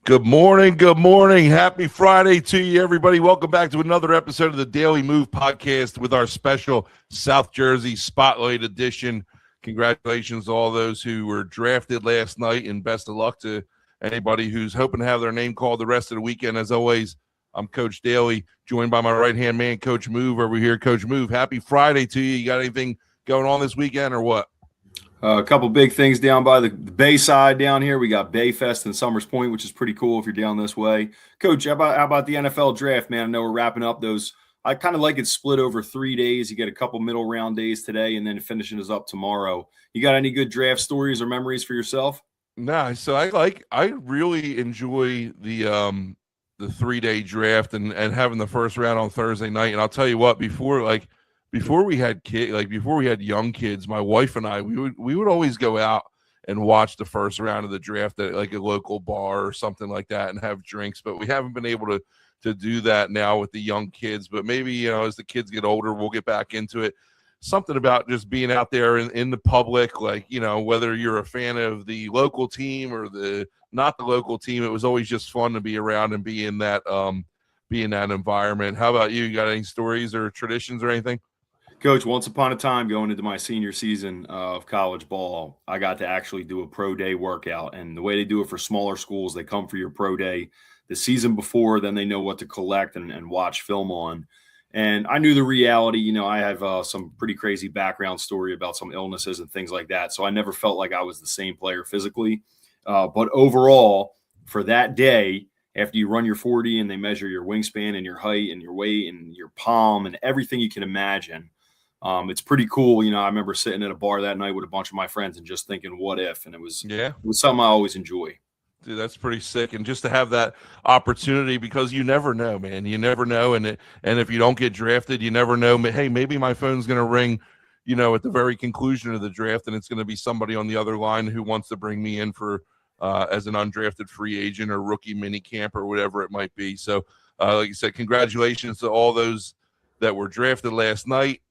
Good morning. Good morning. Happy Friday to you, everybody. Welcome back to another episode of the Daily Move podcast with our special South Jersey Spotlight edition. Congratulations to all those who were drafted last night, and best of luck to anybody who's hoping to have their name called the rest of the weekend. As always, I'm Coach Daley, joined by my right-hand man, Coach Move, over here. Coach Move, happy Friday to you. You got anything going on this weekend or what? A couple big things down by the Bay side down here. We got Bay Fest in Summers Point, which is pretty cool if you're down this way. Coach, how about the NFL draft, man? I know we're wrapping up those. I kind of like it split over 3 days. You get a couple middle round days today, and then finishing is up tomorrow. You got any good draft stories or memories for yourself? Nah, so I really enjoy the 3-day draft and having the first round on Thursday night. And I'll tell you what, before we had young kids, my wife and I, we would always go out and watch the first round of the draft at like a local bar or something like that and have drinks. But we haven't been able to do that now with the young kids. But maybe, as the kids get older, we'll get back into it. Something about just being out there in the public, like, whether you're a fan of the local team or not the local team, it was always just fun to be around and be in that environment. How about you? You got any stories or traditions or anything? Coach, once upon a time, going into my senior season of college ball, I got to actually do a pro day workout. And the way they do it for smaller schools, they come for your pro day the season before, then they know what to collect and watch film on. And I knew the reality. I have some pretty crazy background story about some illnesses and things like that. So I never felt like I was the same player physically. But overall, for that day, after you run your 40 and they measure your wingspan and your height and your weight and your palm and everything you can imagine, it's pretty cool. I remember sitting at a bar that night with a bunch of my friends and just thinking, what if? And it was something I always enjoy. Dude, that's pretty sick. And just to have that opportunity, because you never know, man. You never know. And if you don't get drafted, you never know. Hey, maybe my phone's going to ring, at the very conclusion of the draft, and it's going to be somebody on the other line who wants to bring me in for as an undrafted free agent or rookie mini camp or whatever it might be. So, like you said, congratulations to all those that were drafted last night.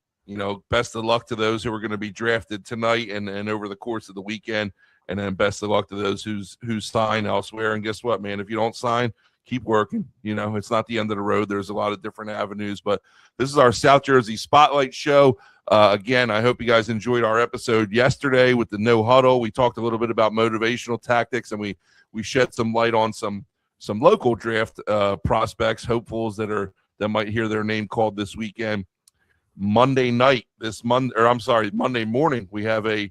Best of luck to those who are going to be drafted tonight and over the course of the weekend. And then best of luck to those who sign elsewhere. And guess what, man? If you don't sign, keep working. It's not the end of the road. There's a lot of different avenues. But this is our South Jersey Spotlight show. Again, I hope you guys enjoyed our episode yesterday with the No Huddle. We talked a little bit about motivational tactics, and we shed some light on some local draft prospects, hopefuls that might hear their name called this weekend. Monday morning, we have a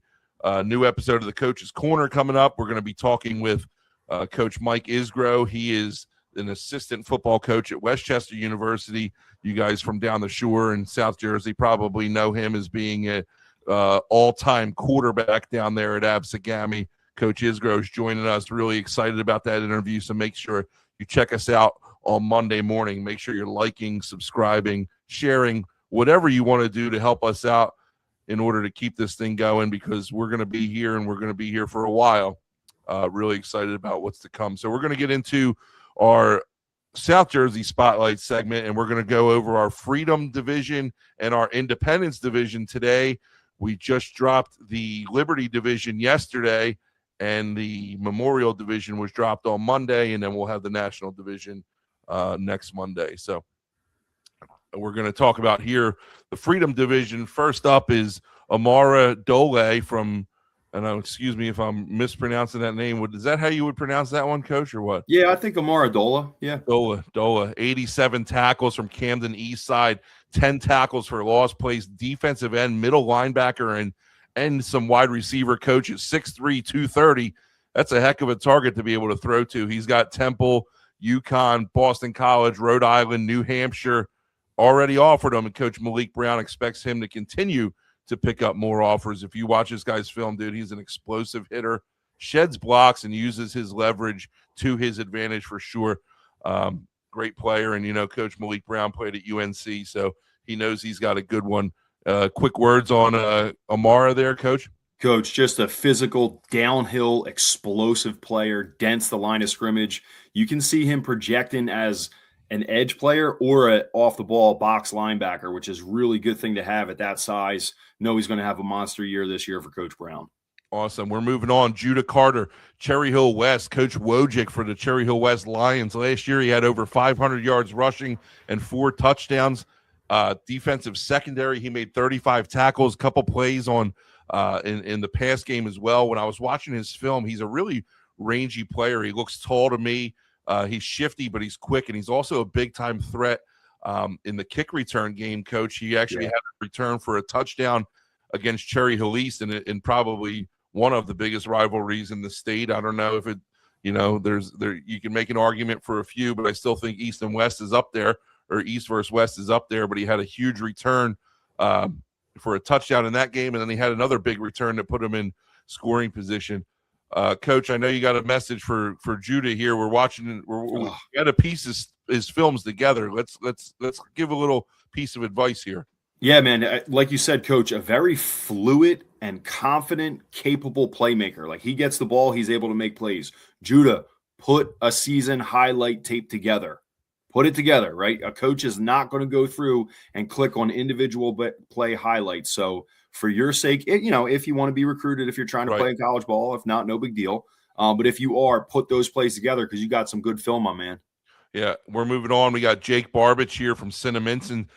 new episode of the Coach's Corner coming up. We're going to be talking with Coach Mike Isgro. He is an assistant football coach at Westchester University. You guys from down the shore in South Jersey probably know him as being an all-time quarterback down there at Absegami. Coach Isgro is joining us. Really excited about that interview, so make sure you check us out on Monday morning. Make sure you're liking, subscribing, sharing, whatever you want to do to help us out in order to keep this thing going, because we're going to be here and we're going to be here for a while. Really excited about what's to come. So we're going to get into our South Jersey Spotlight segment, and we're going to go over our Freedom Division and our Independence Division today. We just dropped the Liberty Division yesterday, and the Memorial Division was dropped on Monday, and then we'll have the National Division next Monday. So we're going to talk about here the Freedom Division. First up is Amara Daley from, and excuse me if I'm mispronouncing that name. Is that how you would pronounce that one, Coach, or what? Yeah, I think Amara Daley. Yeah. Daley. 87 tackles from Camden East Side, 10 tackles for lost, plays defensive end, middle linebacker, and some wide receiver. Coach at 6'3", 230. That's a heck of a target to be able to throw to. He's got Temple, UConn, Boston College, Rhode Island, New Hampshire already offered him, and Coach Malik Brown expects him to continue to pick up more offers. If you watch this guy's film, dude, he's an explosive hitter, sheds blocks, and uses his leverage to his advantage for sure. Great player, and, Coach Malik Brown played at UNC, so he knows he's got a good one. Quick words on Amara there, Coach? Coach, just a physical, downhill, explosive player, dents the line of scrimmage. You can see him projecting as an edge player or an off-the-ball box linebacker, which is a really good thing to have at that size. Know he's going to have a monster year this year for Coach Brown. Awesome. We're moving on. Judah Carter, Cherry Hill West, Coach Wojcik for the Cherry Hill West Lions. Last year, he had over 500 yards rushing and 4 touchdowns. Defensive secondary, he made 35 tackles, a couple plays on in the pass game as well. When I was watching his film, he's a really rangy player. He looks tall to me. He's shifty, but he's quick, and he's also a big-time threat in the kick return game, Coach. He actually had a return for a touchdown against Cherry Hill East, and probably one of the biggest rivalries in the state. I don't know if it, you can make an argument for a few, but I still think East and West is up there, or East versus West is up there. But he had a huge return for a touchdown in that game, and then he had another big return that put him in scoring position. Coach, I know you got a message for Judah here. We're watching. We got to piece his films together. Let's give a little piece of advice here. Yeah, man. Like you said, Coach, a very fluid and confident, capable playmaker. Like, he gets the ball, he's able to make plays. Judah, put a season highlight tape together. Put it together, right? A coach is not going to go through and click on individual play highlights. So for your sake, if you want to be recruited, if you're trying to play college ball, if not, no big deal. But if you are, put those plays together because you got some good film, my man. Yeah, we're moving on. We got Jake Barbich here from Cinnaminson.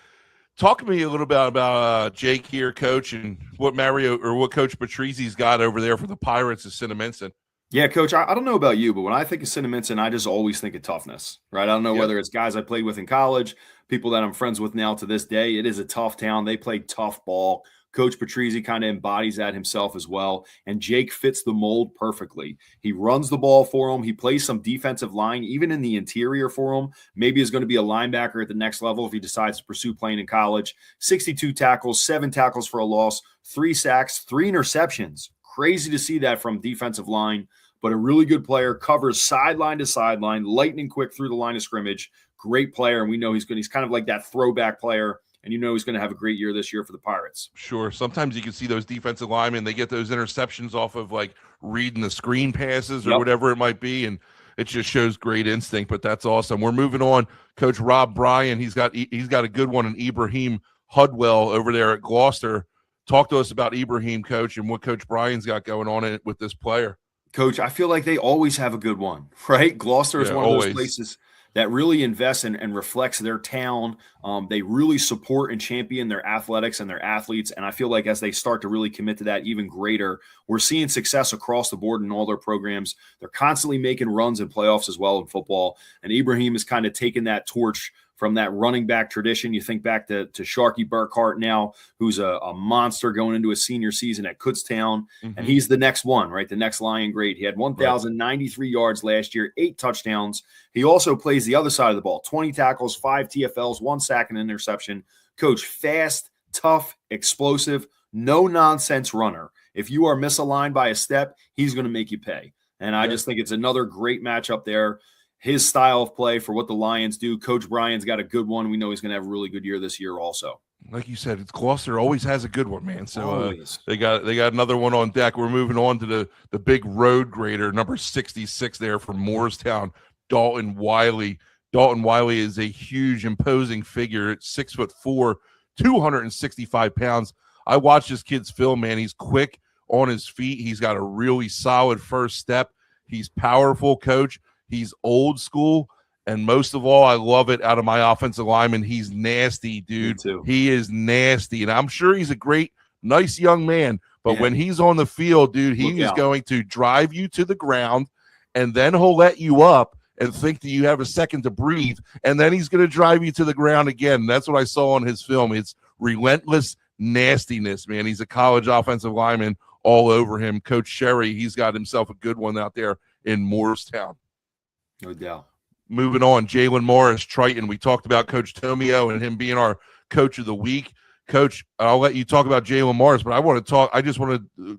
Talk to me a little bit about Jake here, Coach, and what Coach Patrizzi's got over there for the Pirates of Cinnaminson. Yeah, Coach, I don't know about you, but when I think of Cinnaminson, I just always think of toughness, right? I don't know whether it's guys I played with in college, people that I'm friends with now to this day. It is a tough town. They play tough ball. Coach Patrizzi kind of embodies that himself as well. And Jake fits the mold perfectly. He runs the ball for him. He plays some defensive line, even in the interior for him. Maybe is going to be a linebacker at the next level if he decides to pursue playing in college. 62 tackles, 7 tackles for a loss, 3 sacks, 3 interceptions. Crazy to see that from defensive line, but a really good player, covers sideline to sideline, lightning quick through the line of scrimmage. Great player, and we know he's kind of like that throwback player. And he's going to have a great year this year for the Pirates. Sure. Sometimes you can see those defensive linemen, they get those interceptions off of like reading the screen passes or whatever it might be. And it just shows great instinct, but that's awesome. We're moving on. Coach Rob Bryan, he's got a good one in Ibrahim Hudwell over there at Gloucester. Talk to us about Ibrahim, Coach, and what Coach Bryan's got going on with this player. Coach, I feel like they always have a good one, right? Gloucester is one of those places that really invests and reflects their town. They really support and champion their athletics and their athletes. And I feel like as they start to really commit to that even greater, we're seeing success across the board in all their programs. They're constantly making runs in playoffs as well in football. And Ibrahim has kind of taken that torch from that running back tradition. You think back to Sharky Burkhart now, who's a monster going into his senior season at Kutztown. And he's the next one, right? The next Lion great. He had 1,093 yards last year, 8 touchdowns. He also plays the other side of the ball, 20 tackles, 5 TFLs, 1 sack and an interception. Coach, fast, tough, explosive, no-nonsense runner. If you are misaligned by a step, he's going to make you pay. And I just think it's another great matchup there. His style of play for what the Lions do. Coach Bryan's got a good one. We know he's going to have a really good year this year also. Like you said, it's Gloucester always has a good one, man. So they got another one on deck. We're moving on to the big road grader, number 66 there from Moorestown, Dalton Wiley. Dalton Wiley is a huge, imposing figure at 6'4", 265 pounds. I watched this kid's film, man. He's quick on his feet. He's got a really solid first step. He's powerful, Coach. He's old school, and most of all, I love it out of my offensive lineman. He's nasty, dude. Me too. He is nasty, and I'm sure he's a great, nice young man, but when he's on the field, dude, he is going to drive you to the ground, and then he'll let you up and think that you have a second to breathe, and then he's going to drive you to the ground again. That's what I saw on his film. It's relentless nastiness, man. He's a college offensive lineman all over him. Coach Sherry, he's got himself a good one out there in Moorestown. No doubt. Moving on, Jalen Morris, Triton. We talked about Coach Tomio and him being our coach of the week. Coach, I'll let you talk about Jalen Morris, but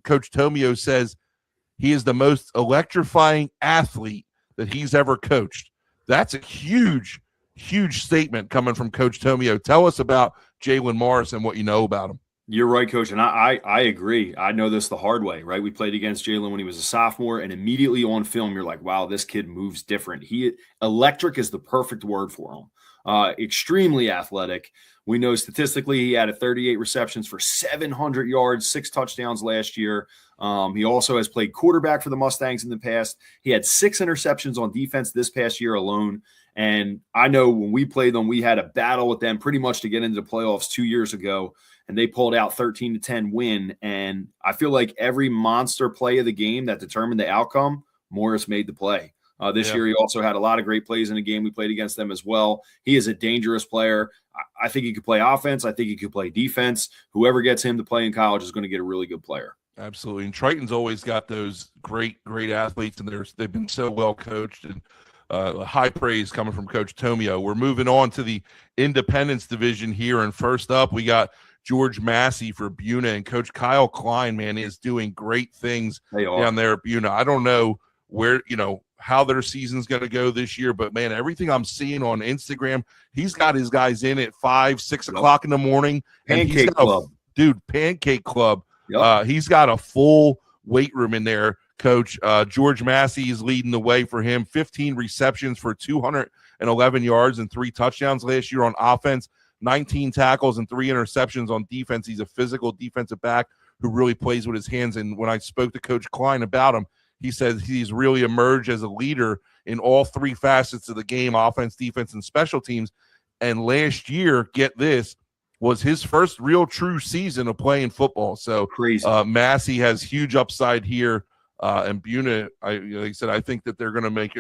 Coach Tomio says he is the most electrifying athlete that he's ever coached. That's a huge, huge statement coming from Coach Tomio. Tell us about Jalen Morris and what you know about him. You're right, Coach, and I agree. I know this the hard way, right? We played against Jalen when he was a sophomore, and immediately on film, you're like, wow, this kid moves different. Electric is the perfect word for him. extremely athletic. We know statistically he had 38 receptions for 700 yards, 6 touchdowns last year. He also has played quarterback for the Mustangs in the past. He had 6 interceptions on defense this past year alone. And I know when we played them, we had a battle with them pretty much to get into the playoffs 2 years ago, and they pulled out 13-10 win. And I feel like every monster play of the game that determined the outcome, Morris made the play. This year, he also had a lot of great plays in the game we played against them as well. He is a dangerous player. I think he could play offense. I think he could play defense. Whoever gets him to play in college is going to get a really good player. Absolutely. And Triton's always got those great athletes, and they've been so well coached, and high praise coming from Coach Tomio. We're moving on to the Independence Division here, and first up, we got George Massey for Buna, and Coach Kyle Klein, man, is doing great things down there at Buna. I don't know where, how their season's going to go this year, but man, everything I'm seeing on Instagram, he's got his guys in at 5, 6 o'clock in the morning. Pancake Club. Pancake Club. Yep. He's got a full weight room in there, Coach. George Massey is leading the way for him. 15 receptions for 211 yards and 3 touchdowns last year on offense, 19 tackles and 3 interceptions on defense. He's a physical defensive back who really plays with his hands. And when I spoke to Coach Klein about him, he says he's really emerged as a leader in all 3 facets of the game, offense, defense, and special teams. And last year, get this, was his first real true season of playing football. So crazy. Massey has huge upside here. And Buna, like I said, I think that they're going to make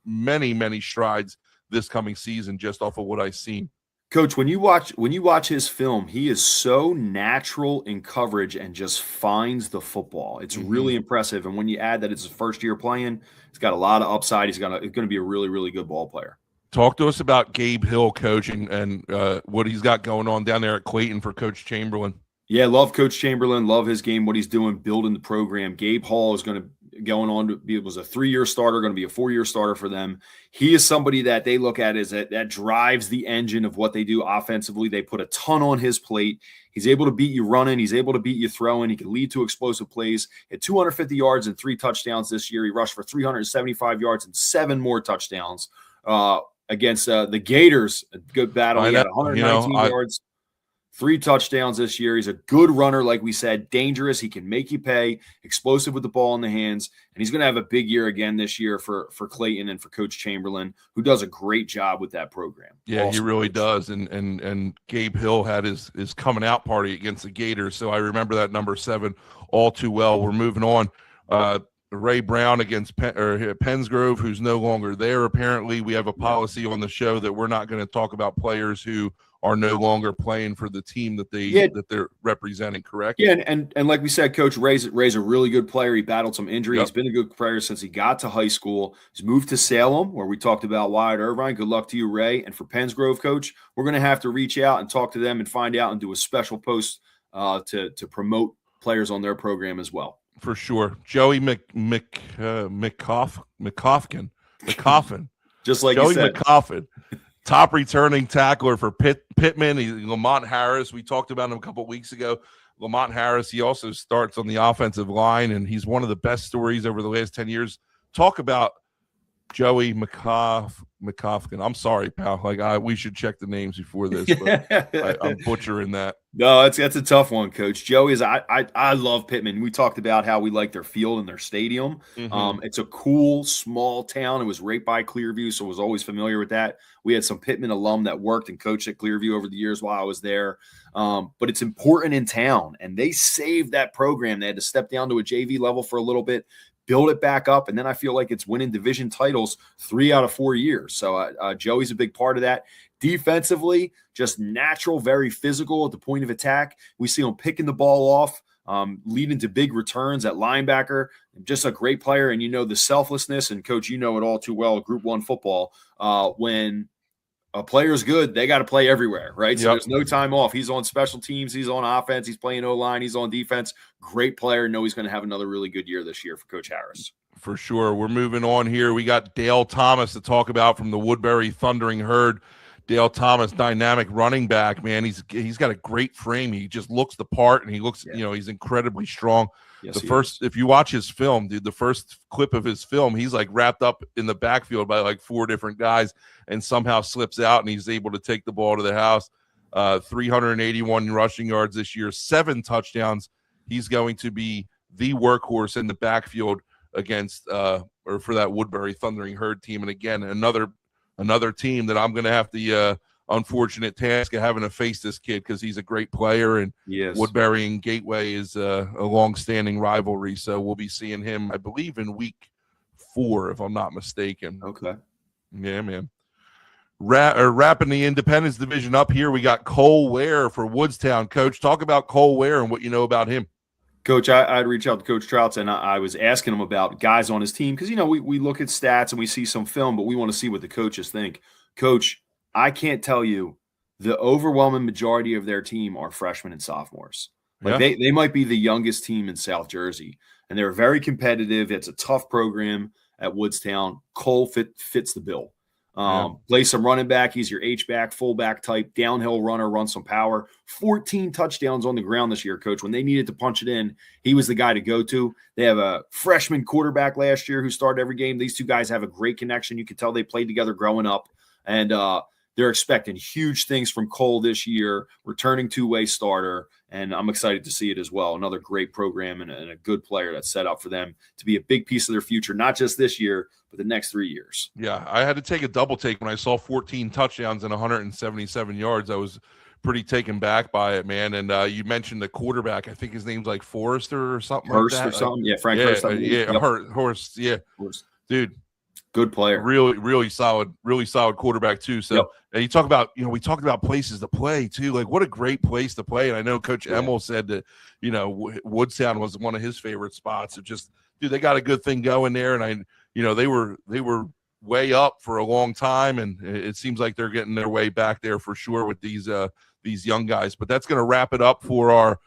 many strides this coming season just off of what I've seen. Coach, when you watch his film, he is so natural in coverage and just finds the football. It's really impressive. And when you add that it's his first year playing, he's got a lot of upside. He's going to be a really, really good ball player. Talk to us about Gabe Hill coaching and what he's got going on down there at Clayton for Coach Chamberlain. Yeah, love Coach Chamberlain, love his game, what he's doing, building the program. Gabe Hall is going on to be, was a 3-year starter, going to be a 4-year starter for them. He is somebody that they look at as that drives the engine of what they do offensively. They put a ton on his plate. He's able to beat you running. He's able to beat you throwing. He can lead to explosive plays. He had 250 yards and 3 touchdowns this year. He rushed for 375 yards and 7 more touchdowns against the Gators. A good battle. He had 119 yards. 3 touchdowns this year. He's a good runner, like we said, dangerous. He can make you pay, explosive with the ball in the hands, and he's going to have a big year again this year for Clayton and for Coach Chamberlain, who does a great job with that program. Yeah, awesome. He really does. And Gabe Hill had his coming out party against the Gators, so I remember that number 7 all too well. We're moving on. Ray Brown against Pensgrove, who's no longer there. Apparently, we have a policy on the show that we're not going to talk about players who are no longer playing for the team that they're representing, correct? Yeah, and like we said, Coach Ray's a really good player. He battled some injury. Yep. He's been a good player since he got to high school. He's moved to Salem, where we talked about Wyatt Irvine. Good luck to you, Ray. And for Pensgrove, Coach, we're going to have to reach out and talk to them and find out and do a special post to promote players on their program as well. For sure. Joey McCoffin. Just like Joey you said. McCoffin. Top returning tackler for Pittman. Lamont Harris, we talked about him a couple of weeks ago. Lamont Harris, he also starts on the offensive line, and he's one of the best stories over the last 10 years. Talk about Joey McCoffin. I'm sorry, pal. We should check the names before this, but I'm butchering that. No, that's a tough one, Coach. Joey is I love Pittman. We talked about how we like their field and their stadium. It's a cool small town. It was right by Clearview, so I was always familiar with that. We had some Pittman alum that worked and coached at Clearview over the years while I was there. But it's important in town, and they saved that program. They had to step down to a JV level for a little bit, build it back up, and then I feel like it's winning division titles 3 out of 4 years. So Joey's a big part of that. Defensively, just natural, very physical at the point of attack. We see him picking the ball off, leading to big returns at linebacker. Just a great player, and the selflessness, and Coach, you know it all too well, Group 1 football. When a player's good, they got to play everywhere, right? So there's no time off. He's on special teams. He's on offense. He's playing O-line. He's on defense. Great player. Know he's going to have another really good year this year for Coach Harris. For sure. We're moving on here. We got Dale Thomas to talk about from the Woodbury Thundering Herd. Dale Thomas, dynamic running back, man. He's got a great frame. He just looks the part, and he looks, he's incredibly strong. Yes, if you watch his film, dude, the first clip of his film, he's like wrapped up in the backfield by like 4 different guys and somehow slips out and he's able to take the ball to the house. 381 rushing yards this year, 7 touchdowns. He's going to be the workhorse in the backfield against or for that Woodbury Thundering Herd team. And again, another team that I'm going to have the unfortunate task of having to face this kid because he's a great player, and Woodbury and Gateway is a long-standing rivalry. So we'll be seeing him, I believe, in week 4, if I'm not mistaken. Okay. Yeah, man. Wrapping the Independence division up here, we got Cole Ware for Woodstown. Coach, talk about Cole Ware and what you know about him. Coach, I'd reach out to Coach Trouts, and I was asking him about guys on his team because, we look at stats and we see some film, but we want to see what the coaches think. Coach, I can't tell you the overwhelming majority of their team are freshmen and sophomores. Like they might be the youngest team in South Jersey, and they're very competitive. It's a tough program at Woodstown. Cole fits the bill. Play some running back. He's your H-back, fullback type, downhill runner, run some power. 14 touchdowns on the ground this year, Coach. When they needed to punch it in, he was the guy to go to. They have a freshman quarterback last year who started every game. These 2 guys have a great connection. You can tell they played together growing up. And they're expecting huge things from Cole this year, returning 2-way starter, and I'm excited to see it as well. Another great program and a good player that's set up for them to be a big piece of their future, not just this year, but the next 3 years. Yeah, I had to take a double take when I saw 14 touchdowns and 177 yards. I was pretty taken back by it, man. And you mentioned the quarterback. I think his name's like Forrester or something Hurst like that. Or something. Yeah, Frank Hurst. Hurst. Yeah. Hurst. Dude. Good player. Really solid quarterback too. So and you talk about, we talked about places to play too. Like what a great place to play. And I know Coach Emmel said that, Woodstown was one of his favorite spots. It just, dude, they got a good thing going there. And they were way up for a long time. And it seems like they're getting their way back there for sure with these young guys. But that's going to wrap it up for our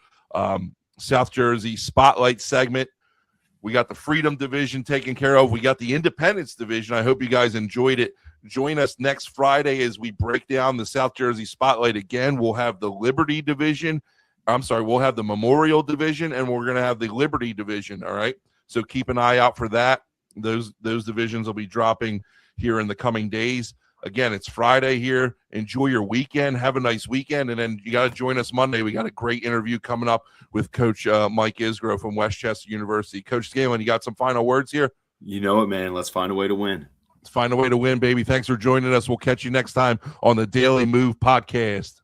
South Jersey Spotlight segment. We got the Freedom Division taken care of. We got the Independence Division. I hope you guys enjoyed it. Join us next Friday as we break down the South Jersey Spotlight again. We'll have the Liberty Division. We'll have the Memorial Division, and we're going to have the Liberty Division, all right? So keep an eye out for that. Those divisions will be dropping here in the coming days. Again, it's Friday here. Enjoy your weekend. Have a nice weekend. And then you got to join us Monday. We got a great interview coming up with Coach Mike Isgro from Westchester University. Coach Scanlon, you got some final words here? You know it, man. Let's find a way to win. Let's find a way to win, baby. Thanks for joining us. We'll catch you next time on the Daily Move podcast.